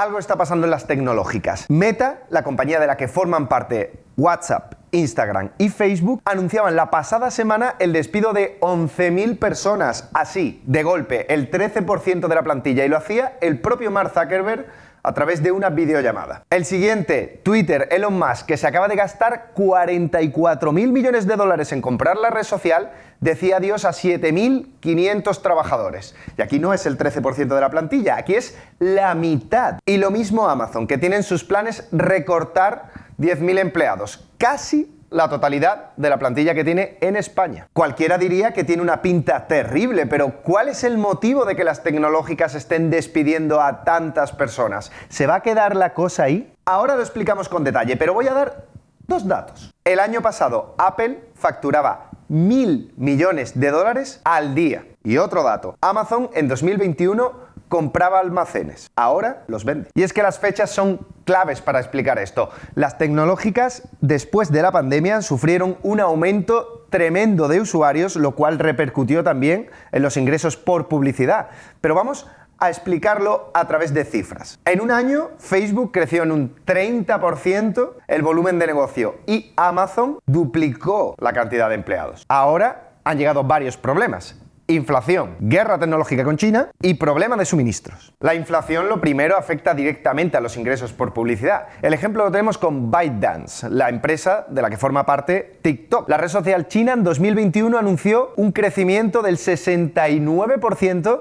Algo está pasando en las tecnológicas. Meta, la compañía de la que forman parte WhatsApp, Instagram y Facebook, anunciaban la pasada semana el despido de 11.000 personas, así, de golpe, el 13% de la plantilla, y lo hacía el propio Mark Zuckerberg a través de una videollamada. El siguiente, Twitter, Elon Musk, que se acaba de gastar 44.000 millones de dólares en comprar la red social, decía adiós a 7.500 trabajadores. Y aquí no es el 13% de la plantilla, aquí es la mitad. Y lo mismo Amazon, que tiene en sus planes recortar 10.000 empleados, casi la totalidad de la plantilla que tiene en España. Cualquiera diría que tiene una pinta terrible, pero ¿cuál es el motivo de que las tecnológicas estén despidiendo a tantas personas? ¿Se va a quedar la cosa ahí? Ahora lo explicamos con detalle, pero voy a dar dos datos. El año pasado Apple facturaba 1.000 millones de dólares al día. Y otro dato, Amazon en 2021 compraba almacenes, ahora los vende. Y es que las fechas son claves para explicar esto. Las tecnológicas, después de la pandemia, sufrieron un aumento tremendo de usuarios, lo cual repercutió también en los ingresos por publicidad. Pero vamos a explicarlo a través de cifras. En un año, Facebook creció en un 30% el volumen de negocio y Amazon duplicó la cantidad de empleados. Ahora han llegado varios problemas. Inflación, guerra tecnológica con China y problema de suministros. La inflación, lo primero, afecta directamente a los ingresos por publicidad. El ejemplo lo tenemos con ByteDance, la empresa de la que forma parte TikTok. La red social china en 2021 anunció un crecimiento del 69%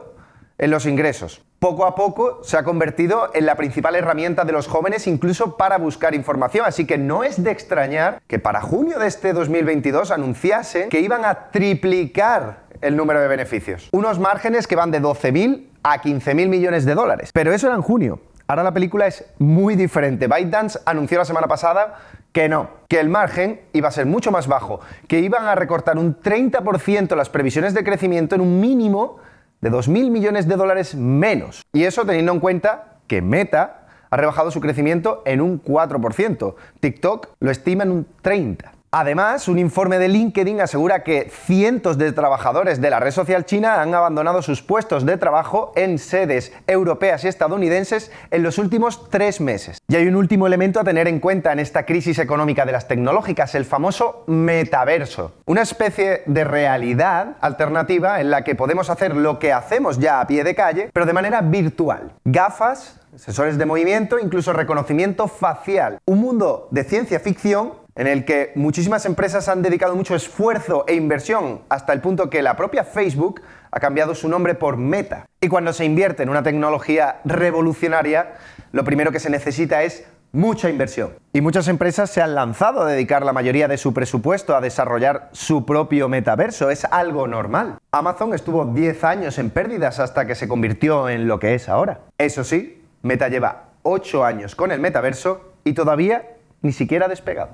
en los ingresos. Poco a poco se ha convertido en la principal herramienta de los jóvenes, incluso para buscar información, así que no es de extrañar que para junio de este 2022 anunciasen que iban a triplicar el número de beneficios. Unos márgenes que van de 12.000 a 15.000 millones de dólares. Pero eso era en junio. Ahora la película es muy diferente. ByteDance anunció la semana pasada que no, que el margen iba a ser mucho más bajo, que iban a recortar un 30% las previsiones de crecimiento en un mínimo de 2.000 millones de dólares menos. Y eso teniendo en cuenta que Meta ha rebajado su crecimiento en un 4%. TikTok lo estima en un 30%. Además, un informe de LinkedIn asegura que cientos de trabajadores de la red social china han abandonado sus puestos de trabajo en sedes europeas y estadounidenses en los últimos 3 meses. Y hay un último elemento a tener en cuenta en esta crisis económica de las tecnológicas, el famoso metaverso. Una especie de realidad alternativa en la que podemos hacer lo que hacemos ya a pie de calle, pero de manera virtual. Gafas, sensores de movimiento, incluso reconocimiento facial. Un mundo de ciencia ficción en el que muchísimas empresas han dedicado mucho esfuerzo e inversión hasta el punto que la propia Facebook ha cambiado su nombre por Meta. Y cuando se invierte en una tecnología revolucionaria, lo primero que se necesita es mucha inversión. Y muchas empresas se han lanzado a dedicar la mayoría de su presupuesto a desarrollar su propio metaverso. Es algo normal. Amazon estuvo 10 años en pérdidas hasta que se convirtió en lo que es ahora. Eso sí, Meta lleva 8 años con el metaverso y todavía ni siquiera ha despegado.